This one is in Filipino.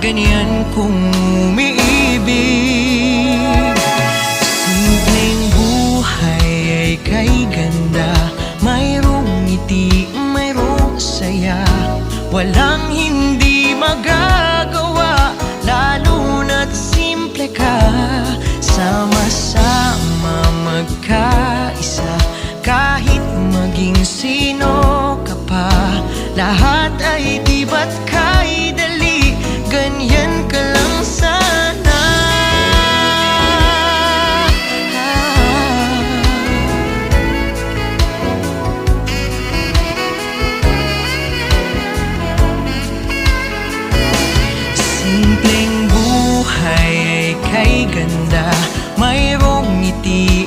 ganyan kung umiibig. Simpleng buhay ay kay ganda, mayroong ngiti, mayroong saya. Walang hindi magagawa, lalo na't simple ka. Sama-sama magkaisa, kahit maging sino ka pa. Lahat ay di ba't kay dali, ganyan ka lang sana. Simpleng buhay ay kay ganda, mayroong ngiti